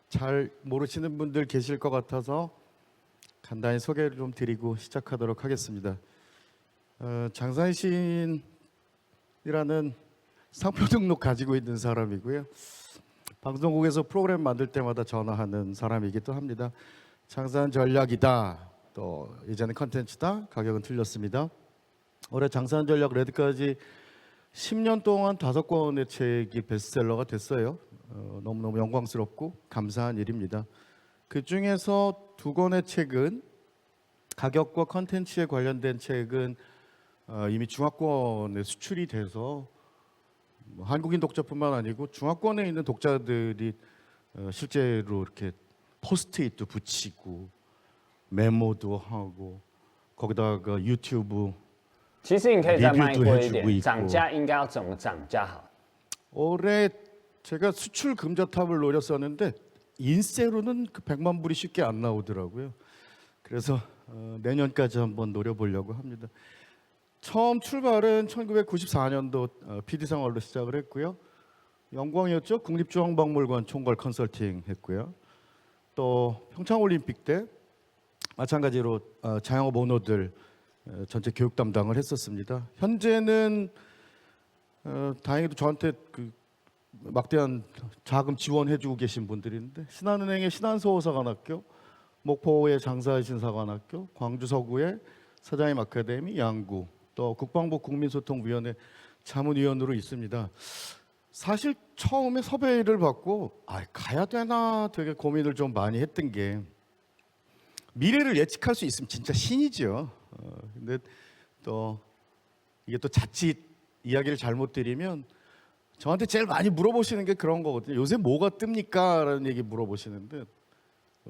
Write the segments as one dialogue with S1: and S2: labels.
S1: 잘 모르시는 분들 계실 것 같아서 간단히 소개를 좀 드리고 시작하도록 하겠습니다. 장사의 시인이라는 상표 등록 가지고 있는 사람이고요. 방송국에서 프로그램 만들 때마다 전화하는 사람이기도 합니다. 장사는 전략이다. 또 이제는 컨텐츠다. 가격은 틀렸습니다. 올해 장사는 전략 레드까지 10년 동안 5권의 책이 베스트셀러가 됐어요. 너무너무 영광스럽고 감사한 일입니다. 그 중에서 2권의 책은 가격과 컨텐츠에 관련된 책은 이미 중화권에 수출이 돼서 한국인 독자뿐만 아니고 중화권에 있는 독자들이 실제로 이렇게 포스트잇도 붙이고 메모도 하고 거기다가 유튜브
S2: 其实你可以再卖
S1: 리뷰도
S2: 贵一
S1: 해주고
S2: 点，
S1: 있고
S2: 涨价应该要怎么涨比较好？
S1: 올해 제가 수출 금자탑을 노렸었는데 인세로는 그 100만 불이 쉽게 안 나오더라고요. 그래서 내년까지 한번 노려보려고 합니다. 처음 출발은 1994년도 PD 생활로 시작을 했고요. 영광이었죠. 국립중앙박물관 총괄 컨설팅 했고요. 또 평창올림픽 때 마찬가지로 자영업 오너들 전체 교육 담당을 했었습니다. 현재는 다행히도 저한테 그 막대한 자금 지원해주고 계신 분들이 있는데 신한은행의 신한서호사관학교, 목포의 장사의 신사관학교, 광주 서구의 사장님 아카데미, 양구, 또 국방부 국민소통위원회 자문위원으로 있습니다. 사실 처음에 섭외를 받고 가야 되나 되게 고민을 좀 많이 했던 게 미래를 예측할 수 있으면 진짜 신이죠. 근데 또 이게 또 자칫 이야기를 잘못 드리면 저한테 제일 많이 물어보시는 게 그런 거거든요. 요새 뭐가 뜹니까? 라는 얘기 물어보시는데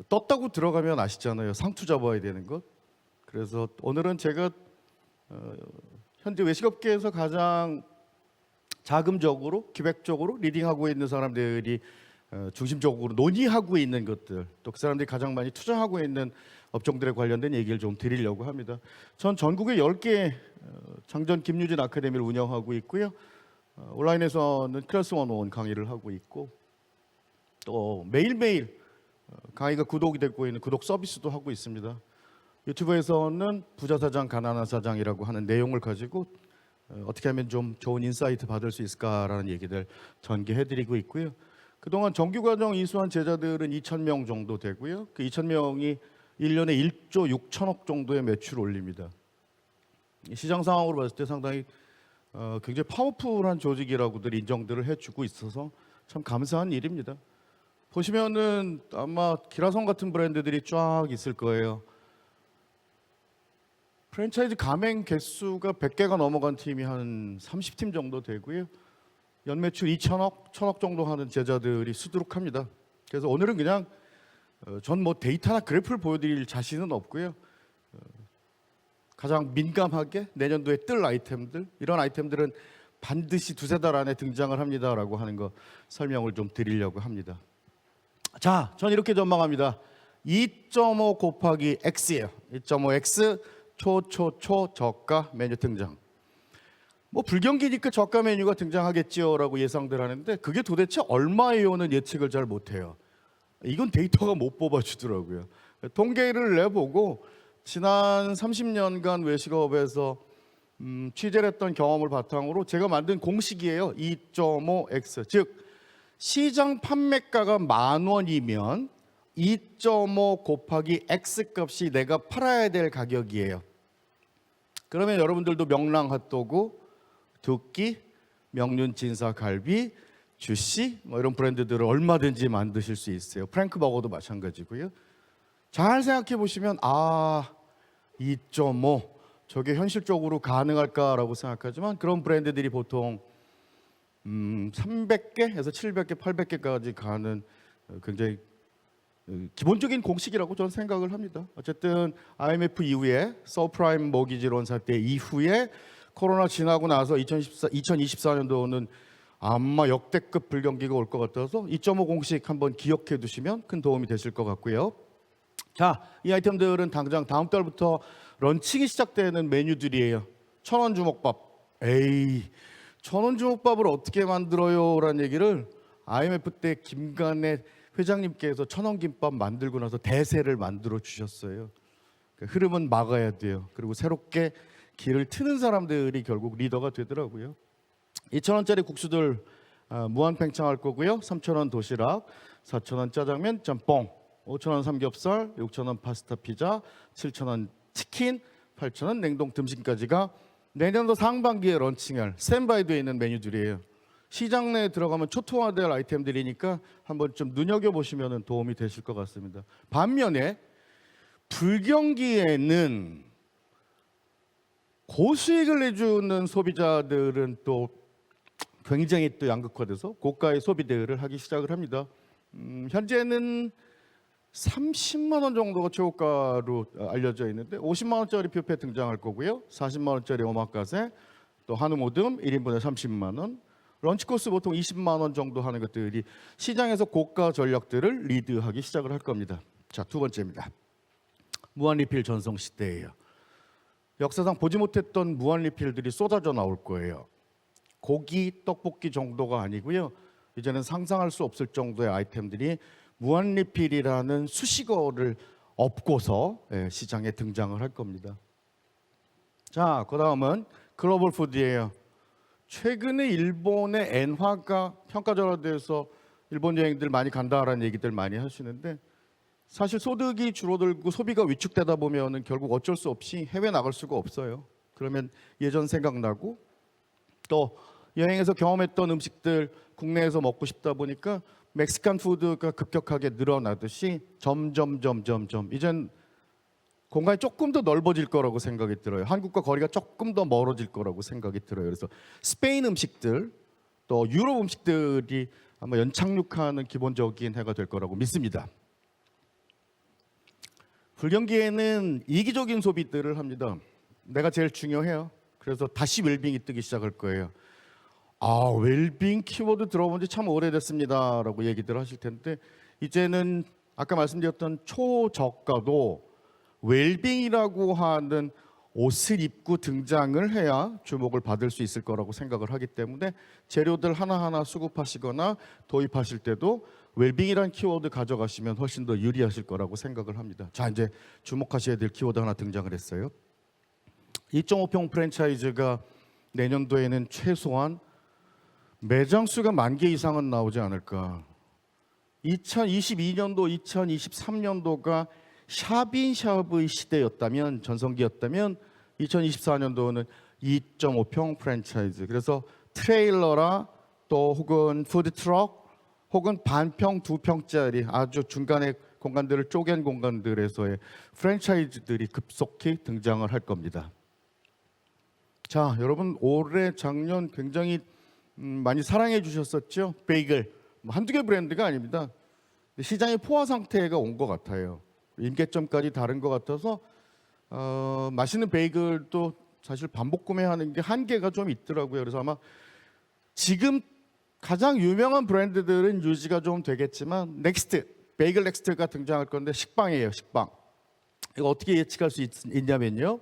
S1: 떴다고 들어가면 아시잖아요. 상투 잡아야 되는 것. 그래서 오늘은 제가 현재 외식업계에서 가장 자금적으로 기획적으로 리딩하고 있는 사람들이 중심적으로 논의하고 있는 것들, 또 그 사람들이 가장 많이 투자하고 있는 업종들에 관련된 얘기를 좀 드리려고 합니다. 전 전국에 10개 장전 김유진 아카데미를 운영하고 있고요. 온라인에서는 클래스 101 강의를 하고 있고 또 매일매일 강의가 구독이 되고 있는 구독 서비스도 하고 있습니다. 유튜브에서는 부자 사장, 가난한 사장이라고 하는 내용을 가지고 어떻게 하면 좀 좋은 인사이트 받을 수 있을까라는 얘기들 전개해드리고 있고요. 그동안 정규과정 이수한 제자들은 2,000명 정도 되고요. 그 2,000명이 1년에 1조 6천억 정도의 매출을 올립니다. 시장 상황으로 봤을 때 상당히 굉장히 파워풀한 조직이라고들 인정들을 해주고 있어서 참 감사한 일입니다. 보시면은 아마 기라성 같은 브랜드들이 쫙 있을 거예요. 프랜차이즈 가맹 개수가 100개가 넘어간 팀이 한 30팀 정도 되고요. 연매출 2천억, 1천억 정도 하는 제자들이 수두룩합니다. 그래서 오늘은 그냥 전 뭐 데이터나 그래프를 보여드릴 자신은 없고요. 가장 민감하게 내년도에 뜰 아이템들, 이런 아이템들은 반드시 2-3달 안에 등장을 합니다라고 하는 거 설명을 좀 드리려고 합니다. 자, 전 이렇게 전망합니다. 2.5 곱하기 X예요. 2.5X 초 저가 메뉴 등장. 뭐 불경기니까 저가 메뉴가 등장하겠지요라고 예상들 하는데 그게 도대체 얼마예요는 예측을 잘 못해요. 이건 데이터가 못 뽑아주더라고요. 통계를 내보고 지난 30년간 외식업에서 취재를 했던 경험을 바탕으로 제가 만든 공식이에요. 2.5x 즉 시장 판매가가 10,000원이면 2.5 곱하기 x 값이 내가 팔아야 될 가격이에요. 그러면 여러분들도 명랑 핫도그, 두끼, 명륜 진사 갈비, 주시 뭐 이런 브랜드들을 얼마든지 만드실 수 있어요. 프랭크 버거도 마찬가지고요. 잘 생각해 보시면 2.5 저게 현실적으로 가능할까라고 생각하지만 그런 브랜드들이 보통 300개에서 700개, 800개까지 가는 굉장히 기본적인 공식이라고 저는 생각을 합니다. 어쨌든 IMF 이후에 서프라임 모기지론 사태 이후에 코로나 지나고 나서 2024년도는 아마 역대급 불경기가 올 것 같아서 2.5 공식 한번 기억해 두시면 큰 도움이 되실 것 같고요. 자, 이 아이템들은 당장 다음 달부터 런칭이 시작되는 메뉴들이에요. 1,000원 주먹밥. 1,000원 주먹밥을 어떻게 만들어요? 라는 얘기를 IMF 때 김간의 회장님께서 천원김밥 만들고 나서 대세를 만들어 주셨어요. 그 흐름은 막아야 돼요. 그리고 새롭게 길을 트는 사람들이 결국 리더가 되더라고요. 2,000원짜리 국수들 무한 팽창할 거고요. 3,000원 도시락, 4,000원 짜장면, 짬뽕, 5,000원 삼겹살, 6,000원 파스타 피자, 7,000원 치킨, 8,000원 냉동 등심까지가 내년도 상반기에 런칭할 스탠바이되어 있는 메뉴들이에요. 시장 내에 들어가면 초토화될 아이템들이니까 한번 좀 눈여겨보시면 도움이 되실 것 같습니다. 반면에 불경기에는 고수익을 내주는 소비자들은 또 굉장히 또 양극화돼서 고가의 소비 대우를 하기 시작을 합니다. 현재는 30만 원 정도가 최고가로 알려져 있는데 50만 원짜리 뷔페 등장할 거고요. 40만 원짜리 오마카세, 또 한우 모듬 1인분에 30만 원, 런치 코스 보통 20만 원 정도 하는 것들이 시장에서 고가 전략들을 리드하기 시작을 할 겁니다. 자, 두 번째입니다. 무한 리필 전성 시대예요. 역사상 보지 못했던 무한 리필들이 쏟아져 나올 거예요. 고기, 떡볶이 정도가 아니고요. 이제는 상상할 수 없을 정도의 아이템들이 무한 리필이라는 수식어를 업고서 시장에 등장을 할 겁니다. 자, 그다음은 글로벌 푸드예요. 최근에 일본의 엔화가 평가절하돼서 일본 여행들 많이 간다라는 얘기들 많이 하시는데 사실 소득이 줄어들고 소비가 위축되다 보면은 결국 어쩔 수 없이 해외 나갈 수가 없어요. 그러면 예전 생각나고 또 여행에서 경험했던 음식들 국내에서 먹고 싶다 보니까 멕시칸 푸드가 급격하게 늘어나듯이 점점 이젠 공간이 조금 더 넓어질 거라고 생각이 들어요. 한국과 거리가 조금 더 멀어질 거라고 생각이 들어요. 그래서 스페인 음식들 또 유럽 음식들이 아마 연착륙하는 기본적인 해가 될 거라고 믿습니다. 불경기에는 이기적인 소비들을 합니다. 내가 제일 중요해요. 그래서 다시 웰빙이 뜨기 시작할 거예요. 아, 웰빙 키워드 들어본 지 참 오래됐습니다 라고 얘기들 하실 텐데 이제는 아까 말씀드렸던 초저가도 웰빙이라고 하는 옷을 입고 등장을 해야 주목을 받을 수 있을 거라고 생각을 하기 때문에 재료들 하나하나 수급하시거나 도입하실 때도 웰빙이란 키워드 가져가시면 훨씬 더 유리하실 거라고 생각을 합니다. 자, 이제 주목하셔야 될 키워드 하나 등장을 했어요. 2.5평 프랜차이즈가 내년도에는 최소한 매장 수가 10,000개 이상은 나오지 않을까. 2022년도, 2023년도가 샵인샵의 시대였다면, 전성기였다면 2024년도는 2.5평 프랜차이즈. 그래서 트레일러라 또 혹은 푸드트럭 혹은 반평, 2평짜리 아주 중간에 공간들을 쪼갠 공간들에서의 프랜차이즈들이 급속히 등장을 할 겁니다. 자, 여러분 올해 작년 굉장히 많이 사랑해 주셨었죠? 베이글 한두 개 브랜드가 아닙니다. 시장의 포화 상태가 온 것 같아요. 임계점까지 다른 것 같아서 맛있는 베이글도 사실 반복 구매하는 게 한계가 좀 있더라고요. 그래서 아마 지금 가장 유명한 브랜드들은 유지가 좀 되겠지만 넥스트, 베이글 넥스트가 등장할 건데 식빵이에요. 식빵. 이거 어떻게 예측할 수 있냐면요.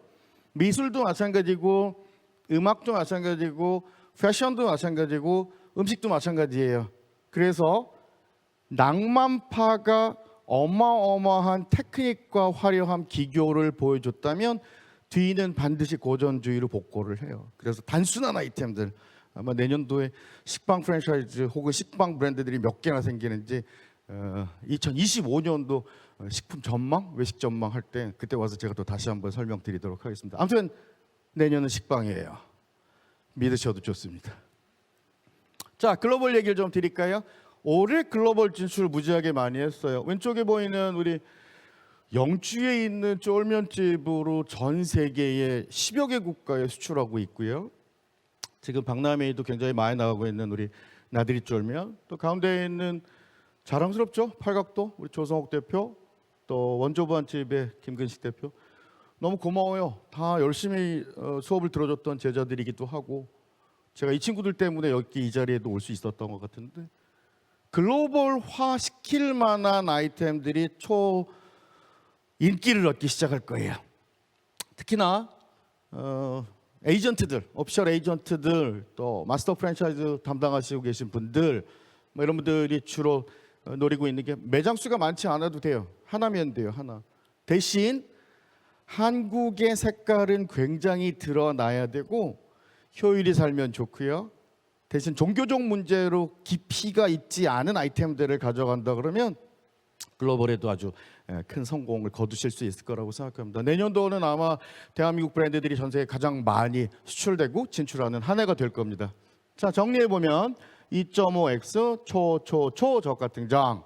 S1: 미술도 마찬가지고 음악도 마찬가지고 패션도 마찬가지고 음식도 마찬가지예요. 그래서 낭만파가 어마어마한 테크닉과 화려한 기교를 보여줬다면 뒤는 반드시 고전주의로 복고를 해요. 그래서 단순한 아이템들 아마 내년도에 식빵 프랜차이즈 혹은 식빵 브랜드들이 몇 개나 생기는지 2025년도 식품 전망, 외식 전망 할 때 그때 와서 제가 또 다시 한번 설명드리도록 하겠습니다. 아무튼 내년은 식빵이에요. 믿으셔도 좋습니다. 자, 글로벌 얘기를 좀 드릴까요? 올해 글로벌 진출을 무지하게 많이 했어요. 왼쪽에 보이는 우리 영주에 있는 쫄면집으로 전 세계에 10여 개 국가에 수출하고 있고요. 지금 박람회에도 굉장히 많이 나가고 있는 우리 나들이 쫄면, 또 가운데에 있는 자랑스럽죠? 팔각도 우리 조성욱 대표, 또 원조부안집의 김근식 대표. 너무 고마워요. 다 열심히 수업을 들어줬던 제자들이기도 하고 제가 이 친구들 때문에 여기 이 자리에도 올 수 있었던 것 같은데 글로벌화 시킬 만한 아이템들이 인기를 얻기 시작할 거예요. 특히나 에이전트들, 오피셜 에이전트들, 또 마스터 프랜차이즈 담당하시고 계신 분들 뭐 이런 분들이 주로 노리고 있는 게 매장 수가 많지 않아도 돼요. 하나면 돼요. 하나. 대신 한국의 색깔은 굉장히 드러나야 되고 효율이 살면 좋고요. 대신 종교적 문제로 깊이가 있지 않은 아이템들을 가져간다 그러면 글로벌에도 아주 큰 성공을 거두실 수 있을 거라고 생각합니다. 내년도는 아마 대한민국 브랜드들이 전 세계 가장 많이 수출되고 진출하는 한 해가 될 겁니다. 자, 정리해 보면 2.5X 초저가 등장.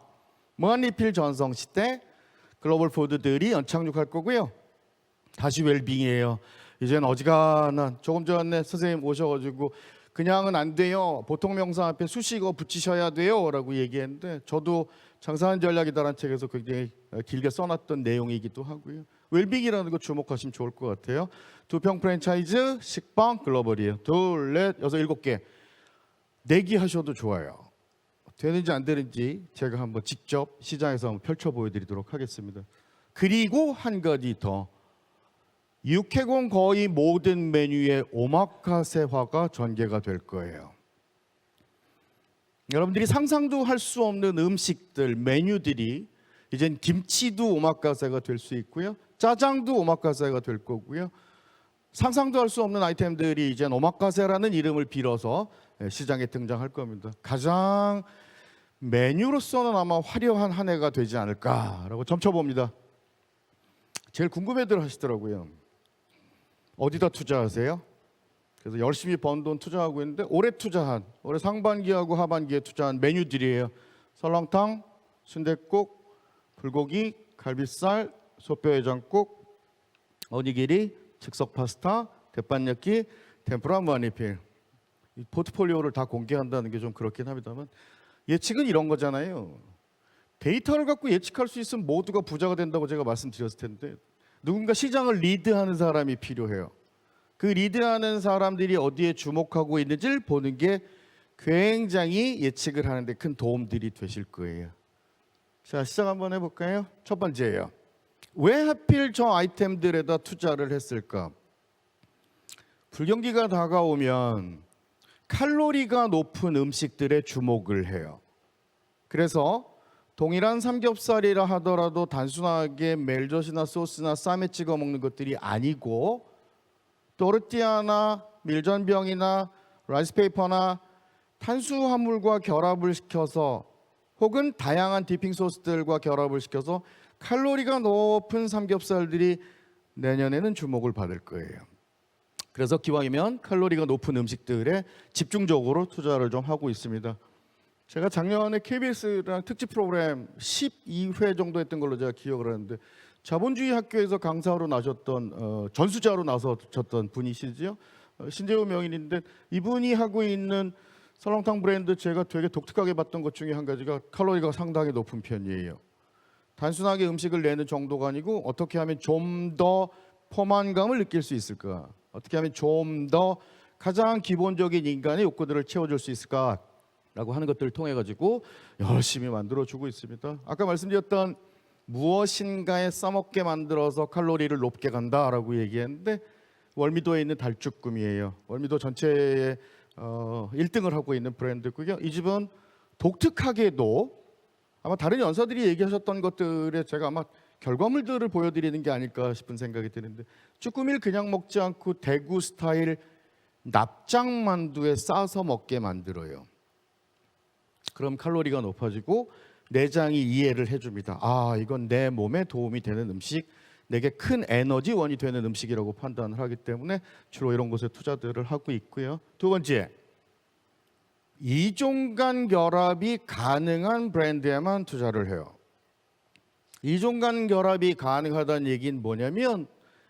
S1: 무한리필 전성 시대 글로벌 푸드들이 연착륙할 거고요. 다시 웰빙이에요. 이제는 어지간한 조금 전에 선생님 오셔가지고 그냥은 안 돼요. 보통 명사 앞에 수식어 붙이셔야 돼요. 라고 얘기했는데 저도 장사하는 전략이다라는 책에서 굉장히 길게 써놨던 내용이기도 하고요. 웰빙이라는 거 주목하시면 좋을 것 같아요. 2평 프랜차이즈, 식빵, 글로벌이에요. 2, 넷, 6, 7개. 내기 하셔도 좋아요. 되는지 안 되는지 제가 한번 직접 시장에서 한번 펼쳐 보여드리도록 하겠습니다. 그리고 한 가지 더. 육해공 거의 모든 메뉴에 오마카세화가 전개가 될 거예요. 여러분들이 상상도 할 수 없는 음식들, 메뉴들이 이젠 김치도 오마카세가 될 수 있고요. 짜장도 오마카세가 될 거고요. 상상도 할 수 없는 아이템들이 이젠 오마카세라는 이름을 빌어서 시장에 등장할 겁니다. 가장 메뉴로서는 아마 화려한 한 해가 되지 않을까라고 점쳐봅니다. 제일 궁금해들 하시더라고요. 어디다 투자하세요? 그래서 열심히 번 돈 투자하고 있는데 올해 상반기하고 하반기에 투자한 메뉴들이에요. 설렁탕, 순댓국, 불고기, 갈비살, 소뼈해장국, 어니기리, 즉석 파스타, 대판焼き, 템푸라 무한리필. 이 포트폴리오를 다 공개한다는 게 좀 그렇긴 합니다만 예측은 이런 거잖아요. 데이터를 갖고 예측할 수 있으면 모두가 부자가 된다고 제가 말씀드렸을 텐데 누군가 시장을 리드하는 사람이 필요해요. 그 리드하는 사람들이 어디에 주목하고 있는지를 보는 게 굉장히 예측을 하는데 큰 도움들이 되실 거예요. 자, 시작 한번 해볼까요? 첫 번째예요. 왜 하필 저 아이템들에다 투자를 했을까? 불경기가 다가오면 칼로리가 높은 음식들에 주목을 해요. 그래서 동일한 삼겹살이라 하더라도 단순하게 멜젓이나 소스나 쌈에 찍어 먹는 것들이 아니고 또르띠아나 밀전병이나 라이스페이퍼나 탄수화물과 결합을 시켜서 혹은 다양한 디핑 소스들과 결합을 시켜서 칼로리가 높은 삼겹살들이 내년에는 주목을 받을 거예요. 그래서 기왕이면 칼로리가 높은 음식들에 집중적으로 투자를 좀 하고 있습니다. 제가 작년에 KBS랑 특집 프로그램 12회 정도 했던 걸로 제가 기억을 하는데 자본주의 학교에서 강사로 나셨던 전수자로 나서셨던 분이시죠. 신재우 명인인데 이분이 하고 있는 설렁탕 브랜드 제가 되게 독특하게 봤던 것 중에 한 가지가 칼로리가 상당히 높은 편이에요. 단순하게 음식을 내는 정도가 아니고 어떻게 하면 좀 더 포만감을 느낄 수 있을까? 어떻게 하면 좀 더 가장 기본적인 인간의 욕구들을 채워줄 수 있을까라고 하는 것들을 통해 가지고 열심히 만들어주고 있습니다. 아까 말씀드렸던 무엇인가에 써먹게 만들어서 칼로리를 높게 간다라고 얘기했는데 월미도에 있는 달쭈꾸미예요. 월미도 전체에 1등을 하고 있는 브랜드고요. 이 집은 독특하게도 아마 다른 연사들이 얘기하셨던 것들에 제가 아마 결과물들을 보여드리는 게 아닐까 싶은 생각이 드는데 쭈꾸미를 그냥 먹지 않고 대구 스타일 납작만두에 싸서 먹게 만들어요. 그럼 칼로리가 높아지고 내장이 이해를 해줍니다. 아, 이건 내 몸에 도움이 되는 음식, 내게 큰 에너지원이 되는 음식이라고 판단을 하기 때문에 주로 이런 곳에 투자들을 하고 있고요. 두 번째, 이종 간 결합이 가능한 브랜드에만 투자를 해요. 이종 간 결합이 가능하다는 얘기는 뭐냐면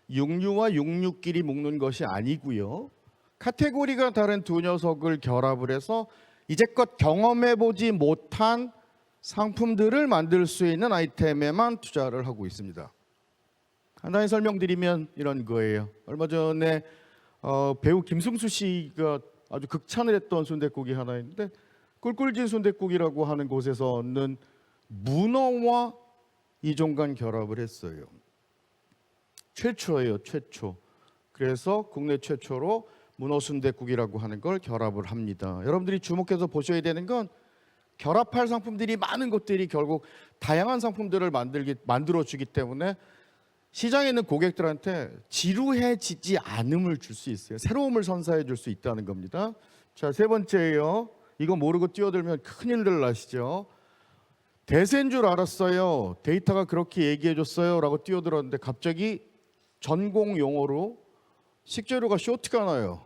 S1: 육류와 육류끼리 묶는 것이 아니고요. 카테고리가 다른 두 녀석을 결합을 해서 이제껏 경험해보지 못한 상품들을 만들 수 있는 아이템에만 투자를 하고 있습니다. 간단히 설명드리면 이런 거예요. 얼마 전에 배우 김승수 씨가 아주 극찬을 했던 순댓국이 하나 있는데 꿀꿀진 순댓국이라고 하는 곳에서는 문어와 이종간 결합을 했어요. 최초예요, 최초. 그래서 국내 최초로 문어 순댓국이라고 하는 걸 결합을 합니다. 여러분들이 주목해서 보셔야 되는 건 결합할 상품들이 많은 것들이 결국 다양한 상품들을 만들어주기 때문에 시장에 있는 고객들한테 지루해지지 않음을 줄 수 있어요. 새로움을 선사해 줄 수 있다는 겁니다. 자, 세 번째예요. 이거 모르고 뛰어들면 큰일들 나시죠. 대세인 줄 알았어요. 데이터가 그렇게 얘기해 줬어요. 라고 뛰어들었는데 갑자기 전공 용어로 식재료가 쇼트가 나요.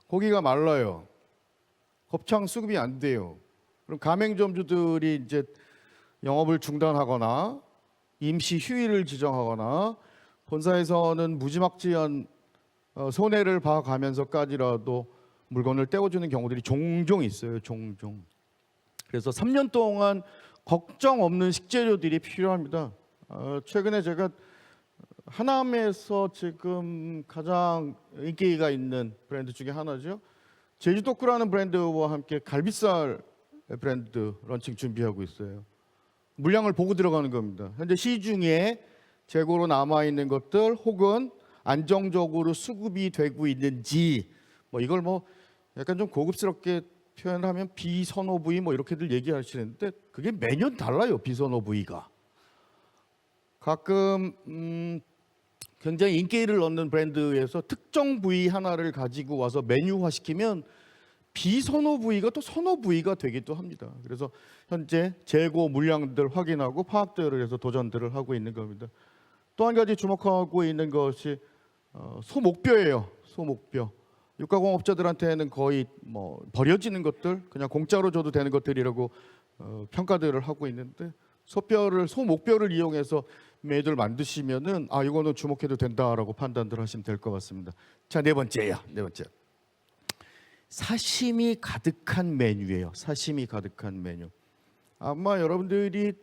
S1: 고기가 말라요. 곱창 수급이 안 돼요. 그럼 가맹점주들이 이제 영업을 중단하거나 임시 휴일을 지정하거나 본사에서는 무지막지한 손해를 봐가면서까지라도 물건을 떼어주는 경우들이 종종 있어요. 종종. 그래서 3년 동안 걱정 없는 식재료들이 필요합니다. 최근에 제가 하남에서 지금 가장 인기가 있는 브랜드 중에 하나죠. 제주도쿠라는 브랜드와 함께 갈비살 브랜드 런칭 준비하고 있어요. 물량을 보고 들어가는 겁니다. 현재 시중에 재고로 남아 있는 것들 혹은 안정적으로 수급이 되고 있는지 이걸 약간 좀 고급스럽게 표현하면 비선호 부위 이렇게들 얘기하시는데 그게 매년 달라요. 비선호 부위가 가끔 굉장히 인기를 얻는 브랜드에서 특정 부위 하나를 가지고 와서 메뉴화 시키면 비선호 부위가 또 선호 부위가 되기도 합니다. 그래서 현재 재고 물량들 확인하고 파악들을 해서 도전들을 하고 있는 겁니다. 또 한 가지 주목하고 있는 것이 소목뼈예요. 소목뼈. 육가공업자들한테는 거의 버려지는 것들, 그냥 공짜로 줘도 되는 것들이라고 평가들을 하고 있는데 소목뼈를 이용해서 메뉴를 만드시면은 이거는 주목해도 된다라고 판단들 하시면 될 것 같습니다. 자, 네 번째예요. 네 번째. 사심이 가득한 메뉴예요. 사심이 가득한 메뉴. 아마 여러분들이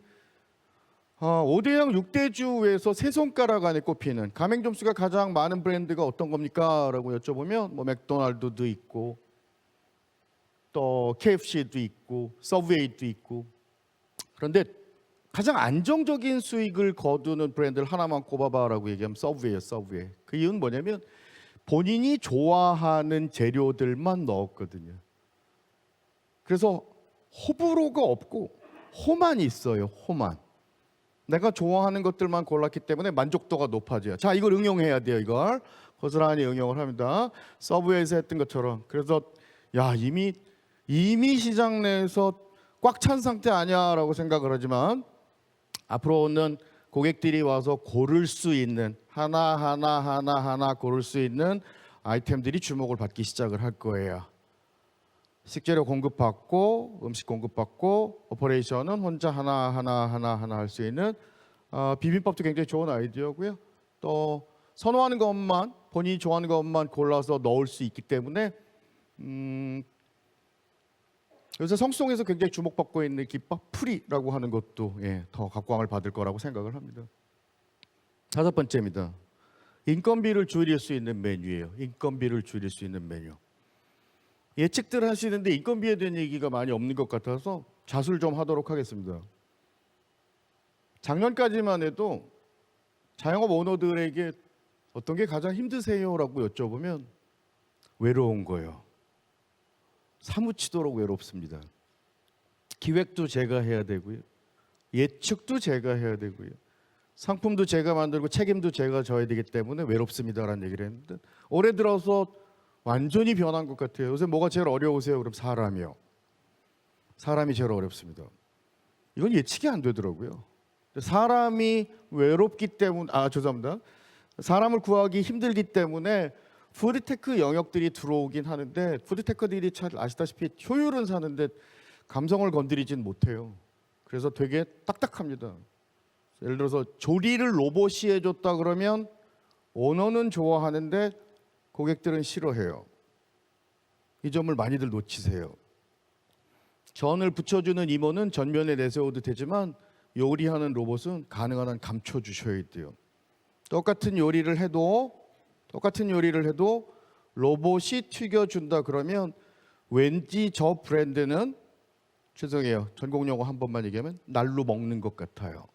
S1: 5대양 6대주에서 세 손가락 안에 꼽히는 가맹점수가 가장 많은 브랜드가 어떤 겁니까? 라고 여쭤보면 맥도날드도 있고 또 KFC도 있고 서브웨이도 있고 그런데 가장 안정적인 수익을 거두는 브랜드를 하나만 꼽아봐라고 얘기하면 서브웨이예요. 서브웨이. 그 이유는 뭐냐면 본인이 좋아하는 재료들만 넣었거든요. 그래서 호불호가 없고 호만 있어요. 호만. 내가 좋아하는 것들만 골랐기 때문에 만족도가 높아져요. 자, 이걸 응용해야 돼요. 이걸 고스란히 응용을 합니다. 서브웨이에서 했던 것처럼. 그래서 이미 시장 내에서 꽉 찬 상태 아니야라고 생각을 하지만 앞으로는 고객들이 와서 고를 수 있는 하나 고를 수 있는 아이템들이 주목을 받기 시작을 할 거예요. 식재료 공급받고 음식 공급받고 오퍼레이션은 혼자 하나 할 수 있는 비빔밥도 굉장히 좋은 아이디어고요. 또 선호하는 것만 본인이 좋아하는 것만 골라서 넣을 수 있기 때문에 요새 성수동에서 굉장히 주목받고 있는 김밥 프리라고 하는 것도 더 각광을 받을 거라고 생각을 합니다. 다섯 번째입니다. 인건비를 줄일 수 있는 메뉴예요. 인건비를 줄일 수 있는 메뉴. 예측들 하시는데 인건비에 대한 얘기가 많이 없는 것 같아서 자수를 좀 하도록 하겠습니다. 작년까지만 해도 자영업 오너들에게 어떤 게 가장 힘드세요라고 여쭤보면 외로운 거예요. 사무치도록 외롭습니다. 기획도 제가 해야 되고요. 예측도 제가 해야 되고요. 상품도 제가 만들고 책임도 제가 져야 되기 때문에 외롭습니다라는 얘기를 했는데 올해 들어서 완전히 변한 것 같아요. 요새 뭐가 제일 어려우세요? 그럼 사람이요. 사람이 제일 어렵습니다. 이건 예측이 안 되더라고요. 사람이 외롭기 때문에 죄송합니다. 사람을 구하기 힘들기 때문에 푸드테크 영역들이 들어오긴 하는데 푸드테크들이 잘 아시다시피 효율은 사는데 감성을 건드리진 못해요. 그래서 되게 딱딱합니다. 예를 들어서 조리를 로봇이 해줬다 그러면 오너는 좋아하는데 고객들은 싫어해요. 이 점을 많이들 놓치세요. 전을 붙여주는 이모는 전면에 내세워도 되지만 요리하는 로봇은 가능한 한 감춰주셔야 돼요. 똑같은 요리를 해도 로봇이 튀겨준다 그러면 왠지 저 브랜드는 죄송해요. 전공 용어 한 번만 얘기하면 날로 먹는 것 같아요.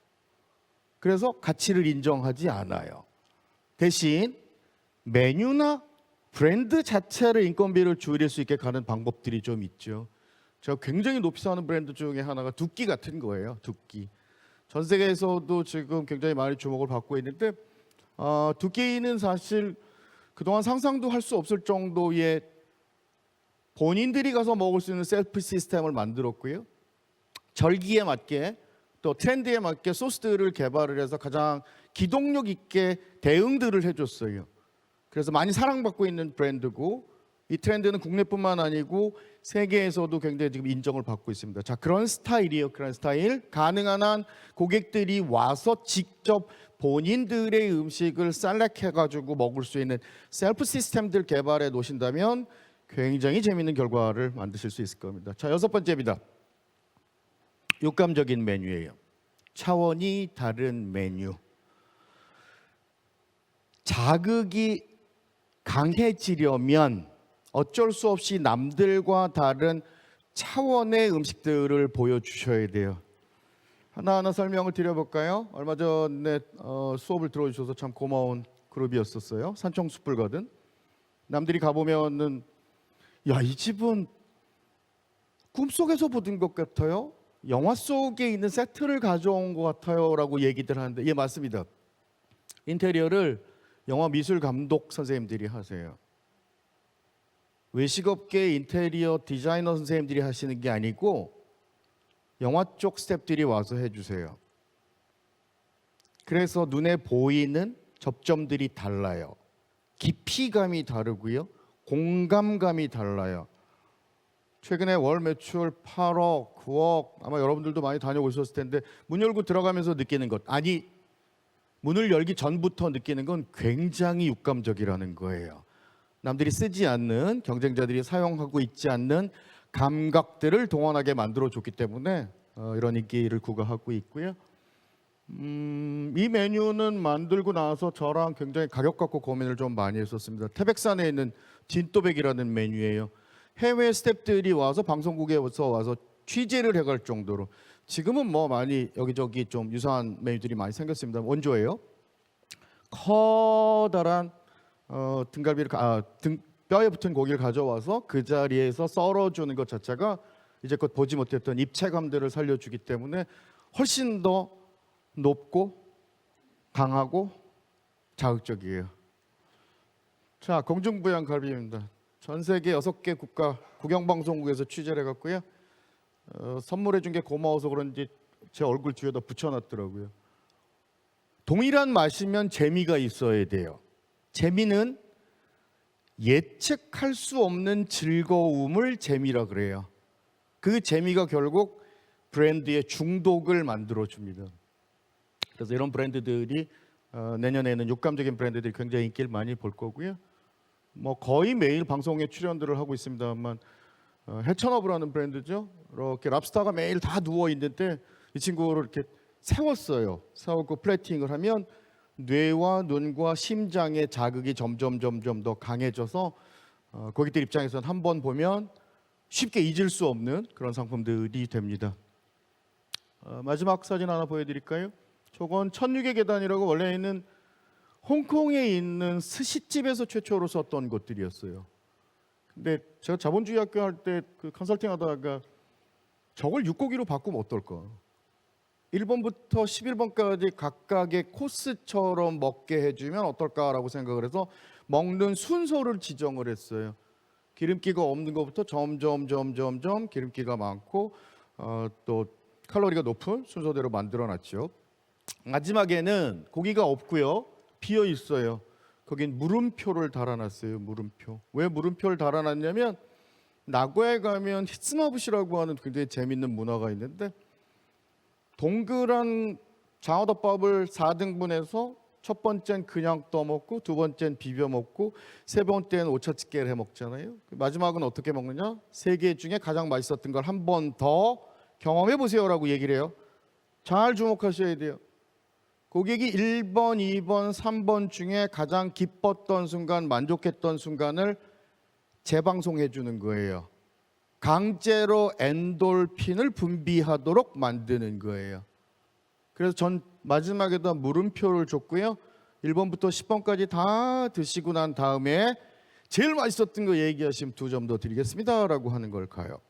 S1: 그래서 가치를 인정하지 않아요. 대신 메뉴나 브랜드 자체를 인건비를 줄일 수 있게 가는 방법들이 좀 있죠. 제가 굉장히 높이 사는 브랜드 중에 하나가 두끼 같은 거예요. 두끼. 전 세계에서도 지금 굉장히 많이 주목을 받고 있는데 두끼는 사실 그동안 상상도 할 수 없을 정도의 본인들이 가서 먹을 수 있는 셀프 시스템을 만들었고요. 절기에 맞게 또 트렌드에 맞게 소스들을 개발을 해서 가장 기동력 있게 대응들을 해줬어요. 그래서 많이 사랑받고 있는 브랜드고 이 트렌드는 국내뿐만 아니고 세계에서도 굉장히 지금 인정을 받고 있습니다. 자, 그런 스타일이에요. 그런 스타일. 가능한 한 고객들이 와서 직접 본인들의 음식을 셀렉해가지고 먹을 수 있는 셀프 시스템들 개발해 놓으신다면 굉장히 재미있는 결과를 만드실 수 있을 겁니다. 자, 6번째입니다. 육감적인 메뉴예요. 차원이 다른 메뉴. 자극이 강해지려면 어쩔 수 없이 남들과 다른 차원의 음식들을 보여주셔야 돼요. 하나하나 설명을 드려볼까요? 얼마 전에 수업을 들어주셔서 참 고마운 그룹이었었어요. 산청숯불거든. 남들이 가보면은 야, 이 집은 꿈속에서 보던 것 같아요. 영화 속에 있는 세트를 가져온 것 같아요 라고 얘기들 하는데, 예, 맞습니다. 인테리어를 영화 미술 감독 선생님들이 하세요. 외식업계 인테리어 디자이너 선생님들이 하시는 게 아니고 영화 쪽 스태프들이 와서 해주세요. 그래서 눈에 보이는 접점들이 달라요. 깊이감이 다르고요. 공감감이 달라요. 최근에 월 매출 8억, 9억 아마 여러분들도 많이 다녀오셨을 텐데 문 열고 들어가면서 느끼는 것, 아니 문을 열기 전부터 느끼는 건 굉장히 육감적이라는 거예요. 남들이 쓰지 않는, 경쟁자들이 사용하고 있지 않는 감각들을 동원하게 만들어줬기 때문에 이런 인기를 구가하고 있고요. 이 메뉴는 만들고 나서 저랑 굉장히 가격 갖고 고민을 좀 많이 했었습니다. 태백산에 있는 진또백이라는 메뉴예요. 해외 스태프들이 와서 방송국에서 와서 취재를 해갈 정도로, 지금은 뭐 많이 여기저기 좀 유사한 메뉴들이 많이 생겼습니다. 원조예요. 커다란 등갈비를 뼈에 붙은 고기를 가져와서 그 자리에서 썰어주는 것 자체가 이제껏 보지 못했던 입체감들을 살려주기 때문에 훨씬 더 높고 강하고 자극적이에요. 자, 공중부양 갈비입니다. 전 세계 6개 국가 국영방송국에서 취재를 해갔고요. 선물해 준 게 고마워서 그런지 제 얼굴 뒤에다 붙여놨더라고요. 동일한 맛이면 재미가 있어야 돼요. 재미는 예측할 수 없는 즐거움을 재미라 그래요. 그 재미가 결국 브랜드의 중독을 만들어줍니다. 그래서 이런 브랜드들이 내년에는 육감적인 브랜드들이 굉장히 인기를 많이 볼 거고요. 뭐 거의 매일 방송에 출연들을 하고 있습니다만 해천어브라는 브랜드죠. 이렇게 랍스타가 매일 다 누워 있는데 이 친구를 이렇게 세웠어요. 세우고 플래팅을 하면 뇌와 눈과 심장의 자극이 점점 더 강해져서 고객들 입장에서는 한 번 보면 쉽게 잊을 수 없는 그런 상품들이 됩니다. 마지막 사진 하나 보여드릴까요? 저건 1600의 계단이라고 원래는 홍콩에 있는 스시집에서 최초로 썼던 것들이었어요. 근데 제가 자본주의 학교 할 때 그 컨설팅 하다가 저걸 육고기로 바꾸면 어떨까? 1번부터 11번까지 각각의 코스처럼 먹게 해주면 어떨까라고 생각을 해서 먹는 순서를 지정을 했어요. 기름기가 없는 것부터 점점 기름기가 많고 또 칼로리가 높은 순서대로 만들어놨죠. 마지막에는 고기가 없고요. 비어 있어요. 거긴 물음표를 달아놨어요. 물음표. 왜 물음표를 달아놨냐면 나고야에 가면 히츠마부시라고 하는 굉장히 재밌는 문화가 있는데 동그란 장어덮밥을 4등분해서 첫 번째는 그냥 떠먹고 두 번째는 비벼 먹고 세 번째는 오차찌개를 해 먹잖아요. 마지막은 어떻게 먹느냐? 세 개 중에 가장 맛있었던 걸 한 번 더 경험해 보세요라고 얘기를 해요. 잘 주목하셔야 돼요. 고객이 1번, 2번, 3번 중에 가장 기뻤던 순간, 만족했던 순간을 재방송해 주는 거예요. 강제로 엔돌핀을 분비하도록 만드는 거예요. 그래서 전 마지막에다 물음표를 줬고요. 1번부터 10번까지 다 드시고 난 다음에 제일 맛있었던 거 얘기하시면 2점 더 드리겠습니다 라고 하는 걸 가요.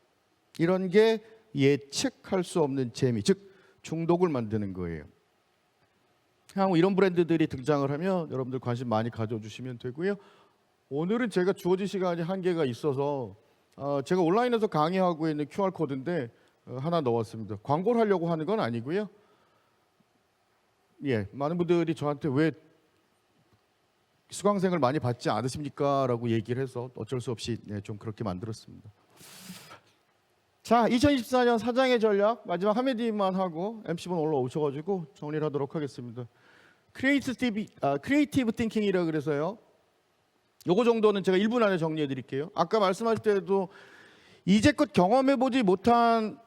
S1: 이런 게 예측할 수 없는 재미, 즉 중독을 만드는 거예요. 향후 이런 브랜드들이 등장을 하면 여러분들 관심 많이 가져주시면 되고요. 오늘은 제가 주어진 시간이 한계가 있어서 제가 온라인에서 강의하고 있는 QR 코드인데 하나 넣었습니다. 광고를 하려고 하는 건 아니고요. 예, 많은 분들이 저한테 왜 수강생을 많이 받지 않으십니까? 라고 얘기를 해서 어쩔 수 없이 좀 그렇게 만들었습니다. 자, 2024년 사장의 전략 마지막 한마디만 하고 MC분 올라오셔가지고 정리를 하도록 하겠습니다. 크리에이티브 띵킹이라 그래서요. 요거 정도는 제가 1분 안에 정리해 드릴게요. 아까 말씀하실 때도 이제껏 경험해보지 못한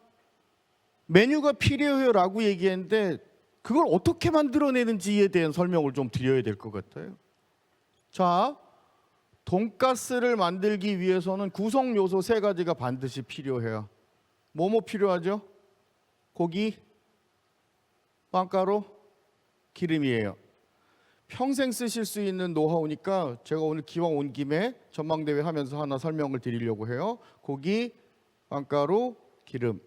S1: 메뉴가 필요해요라고 얘기했는데 그걸 어떻게 만들어내는지에 대한 설명을 좀 드려야 될 것 같아요. 자, 돈가스를 만들기 위해서는 구성 요소 3가지가 반드시 필요해요. 뭐뭐 필요하죠? 고기, 빵가루, 기름이에요. 평생 쓰실 수 있는 노하우니까 제가 오늘 기왕 온 김에 전망대회 하면서 하나 설명을 드리려고 해요. 고기, 빵가루, 기름.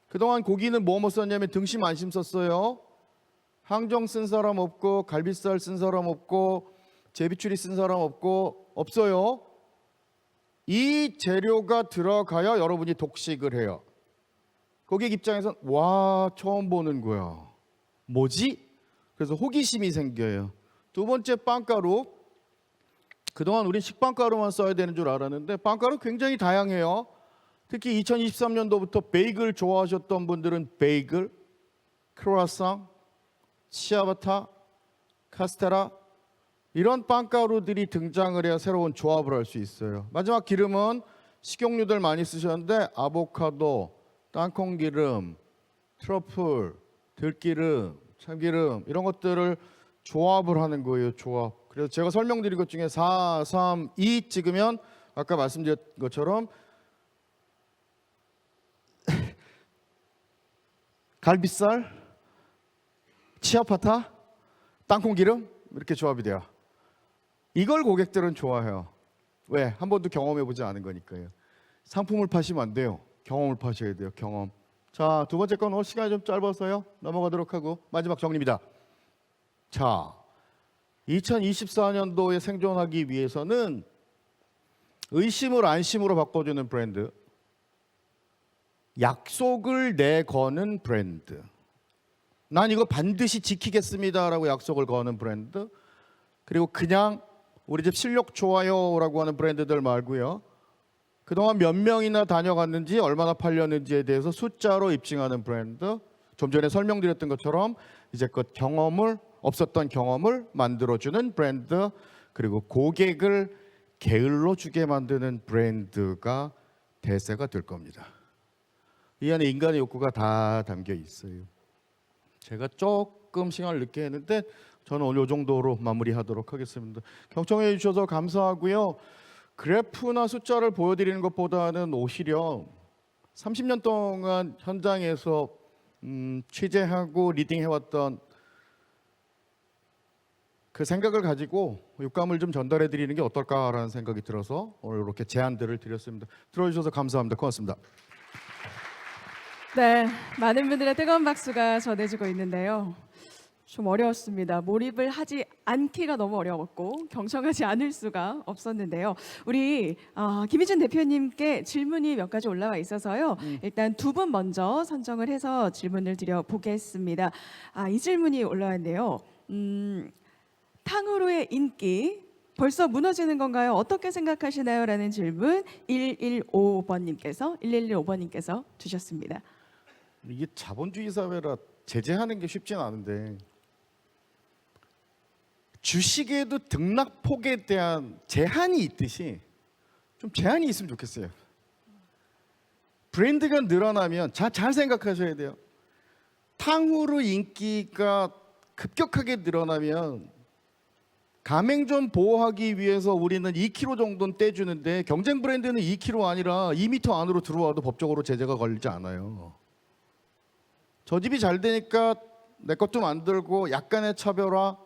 S1: 그동안 고기는 뭐뭐 썼냐면 등심 안심 썼어요. 항정 쓴 사람 없고 갈비살 쓴 사람 없고 제비추리 쓴 사람 없어요. 이 재료가 들어가야 여러분이 독식을 해요. 고객 입장에선 와 처음 보는 거야. 뭐지? 그래서 호기심이 생겨요. 두 번째 빵가루. 그동안 우린 식빵가루만 써야 되는 줄 알았는데 빵가루 굉장히 다양해요. 특히 2023년도부터 베이글 좋아하셨던 분들은 베이글, 크로아상, 치아바타, 카스테라 이런 빵가루들이 등장을 해야 새로운 조합을 할 수 있어요. 마지막 기름은 식용유들 많이 쓰셨는데 아보카도, 땅콩기름, 트러플, 들기름, 참기름 이런 것들을 조합을 하는 거예요. 조합. 그래서 제가 설명드린 것 중에 4, 3, 2 찍으면 아까 말씀드린 것처럼 갈비살, 치아파타, 땅콩기름 이렇게 조합이 돼요. 이걸 고객들은 좋아해요. 왜? 한 번도 경험해보지 않은 거니까요. 상품을 파시면 안 돼요. 경험을 파셔야 돼요. 경험. 자, 두 번째 건 오늘 시간이 좀 짧아서요. 넘어가도록 하고 마지막 정리입니다. 자, 2024년도에 생존하기 위해서는 의심을 안심으로 바꿔주는 브랜드, 약속을 내거는 브랜드, 난 이거 반드시 지키겠습니다라고 약속을 거는 브랜드, 그리고 그냥 우리 집 실력 좋아요라고 하는 브랜드들 말고요. 그동안 몇 명이나 다녀갔는지 얼마나 팔렸는지에 대해서 숫자로 입증하는 브랜드, 좀 전에 설명드렸던 것처럼 이제껏 없었던 경험을 만들어주는 브랜드, 그리고 고객을 게을러 주게 만드는 브랜드가 대세가 될 겁니다. 이 안에 인간의 욕구가 다 담겨 있어요. 제가 조금 시간을 늦게 했는데 저는 오늘 이 정도로 마무리하도록 하겠습니다. 경청해 주셔서 감사하고요. 그래프나 숫자를 보여드리는 것보다는 오히려 30년 동안 현장에서 취재하고 리딩해왔던 그 생각을 가지고 육감을 좀 전달해 드리는 게 어떨까라는 생각이 들어서 오늘 이렇게 제안들을 드렸습니다. 들어주셔서 감사합니다. 고맙습니다.
S3: 네, 많은 분들의 뜨거운 박수가 전해지고 있는데요. 좀 어려웠습니다. 몰입을 하지 않기가 너무 어려웠고 경청하지 않을 수가 없었는데요. 우리 김희준 대표님께 질문이 몇 가지 올라와 있어서요. 일단 두 분 먼저 선정을 해서 질문을 드려보겠습니다. 이 질문이 올라와 있네요. 탕후루의 인기 벌써 무너지는 건가요? 어떻게 생각하시나요? 라는 질문 115번님께서 주셨습니다.
S1: 이게 자본주의 사회라 제재하는 게 쉽진 않은데 주식에도 등락폭에 대한 제한이 있듯이 좀 제한이 있으면 좋겠어요. 브랜드가 늘어나면 잘 생각하셔야 돼요. 탕후루 인기가 급격하게 늘어나면 가맹점 보호하기 위해서 우리는 2kg 정도는 떼주는데 경쟁 브랜드는 2kg 아니라 2m 안으로 들어와도 법적으로 제재가 걸리지 않아요. 저 집이 잘 되니까 내 것도 만들고 약간의 차별화,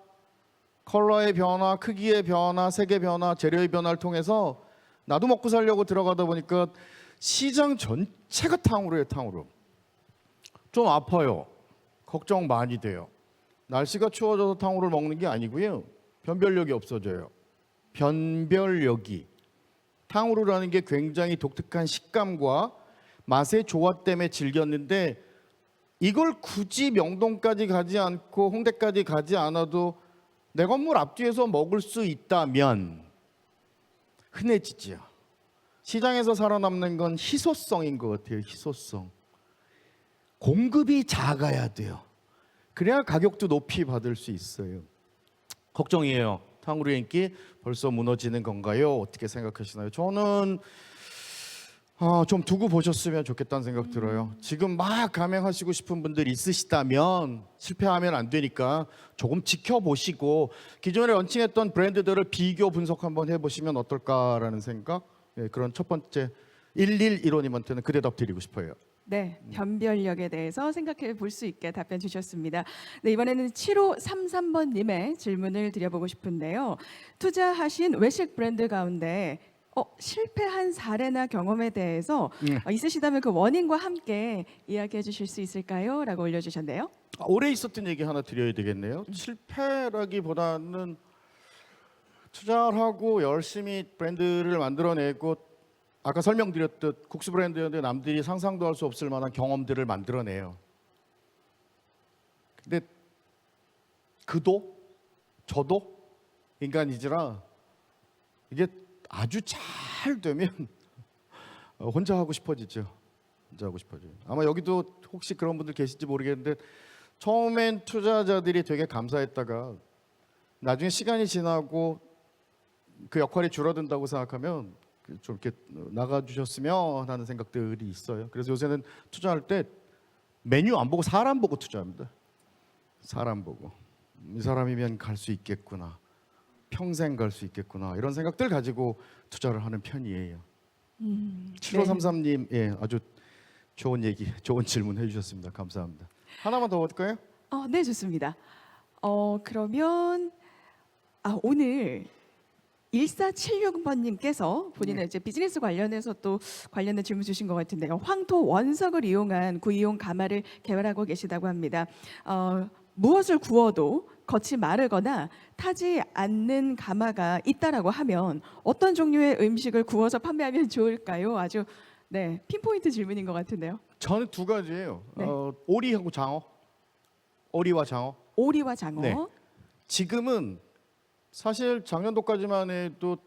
S1: 컬러의 변화, 크기의 변화, 색의 변화, 재료의 변화를 통해서 나도 먹고 살려고 들어가다 보니까 시장 전체가 탕후루예요, 탕후루. 좀 아파요. 걱정 많이 돼요. 날씨가 추워져서 탕후루를 먹는 게 아니고요. 변별력이 없어져요. 변별력이. 탕후루라는 게 굉장히 독특한 식감과 맛의 조화 때문에 즐겼는데 이걸 굳이 명동까지 가지 않고 홍대까지 가지 않아도 내 건물 앞뒤에서 먹을 수 있다면 흔해지지요. 시장에서 살아남는 건 희소성인 것 같아요. 희소성. 공급이 작아야 돼요. 그래야 가격도 높이 받을 수 있어요. 걱정이에요. 탕후루의 인기 벌써 무너지는 건가요? 어떻게 생각하시나요? 저는 좀 두고 보셨으면 좋겠다는 생각 들어요. 지금 막 가맹하시고 싶은 분들 있으시다면 실패하면 안 되니까 조금 지켜보시고 기존에 런칭했던 브랜드들을 비교 분석 한번 해보시면 어떨까라는 생각. 그런 첫 번째 1115님한테는 그 대답 드리고 싶어요.
S3: 네, 변별력에 대해서 생각해 볼 수 있게 답변 주셨습니다. 네, 이번에는 7533번님의 질문을 드려보고 싶은데요. 투자하신 외식 브랜드 가운데 실패한 사례나 경험에 대해서 있으시다면 그 원인과 함께 이야기해 주실 수 있을까요? 라고 올려주셨네요.
S1: 오래 있었던 얘기 하나 드려야 되겠네요. 실패라기보다는 투자를 하고 열심히 브랜드를 만들어내고 아까 설명드렸듯 국수 브랜드였는데 남들이 상상도 할 수 없을 만한 경험들을 만들어내요. 근데 그도 저도 인간이지라 이게 아주 잘 되면 혼자 하고 싶어지죠. 혼자 하고 싶어져요. 아마 여기도 혹시 그런 분들 계실지 모르겠는데 처음엔 투자자들이 되게 감사했다가 나중에 시간이 지나고 그 역할이 줄어든다고 생각하면 좀 이렇게 나가주셨으면 하는 생각들이 있어요. 그래서 요새는 투자할 때 메뉴 안 보고 사람 보고 투자합니다. 사람 보고 이 사람이면 갈 수 있겠구나, 평생 갈 수 있겠구나 이런 생각들 가지고 투자를 하는 편이에요. 7533님, 예, 아주 좋은 얘기, 좋은 질문 해주셨습니다. 감사합니다. 하나만 더 볼까요?
S3: 네, 좋습니다. 그러면 오늘 1476번님께서 본인의 이제 비즈니스 관련해서 또 관련된 질문 주신 것 같은데요. 황토 원석을 이용한 구이용 가마를 개발하고 계시다고 합니다. 무엇을 구워도 겉이 마르거나 타지 않는 가마가 있다라고 하면 어떤 종류의 음식을 구워서 판매하면 좋을까요? 아주 네, 핀포인트 질문인 것 같은데요.
S1: 저는 두 가지예요.
S3: 네.
S1: 오리하고 장어. 오리와 장어.
S3: 오리와 장어.
S1: 네. 지금은 사실 작년도까지만 해도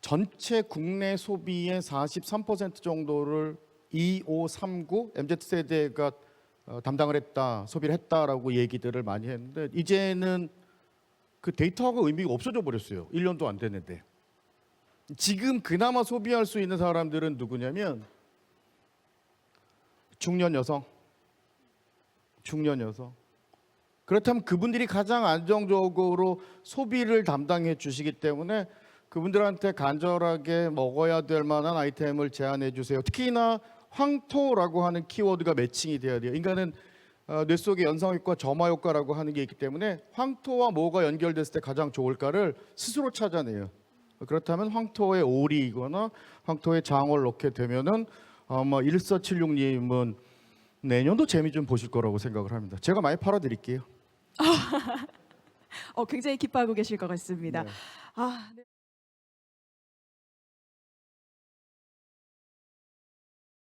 S1: 전체 국내 소비의 43% 정도를 2539 MZ세대가 담당을 했다, 소비를 했다라고 얘기들을 많이 했는데 이제는 그 데이터가 의미가 없어져 버렸어요. 1년도 안 됐는데. 지금 그나마 소비할 수 있는 사람들은 누구냐면 중년 여성. 그렇다면 그분들이 가장 안정적으로 소비를 담당해 주시기 때문에 그분들한테 간절하게 먹어야 될 만한 아이템을 제안해 주세요. 특히나 황토라고 하는 키워드가 매칭이 돼야 돼요. 인간은 뇌 속에 연상효과, 점화효과라고 하는 게 있기 때문에 황토와 뭐가 연결됐을 때 가장 좋을까를 스스로 찾아내요. 그렇다면 황토의 오리이거나 황토의 장어를 넣게 되면은 아마 1476님은 내년도 재미 좀 보실 거라고 생각을 합니다. 제가 많이 팔아드릴게요.
S3: 굉장히 기뻐하고 계실 것 같습니다.
S1: 네.
S3: 네.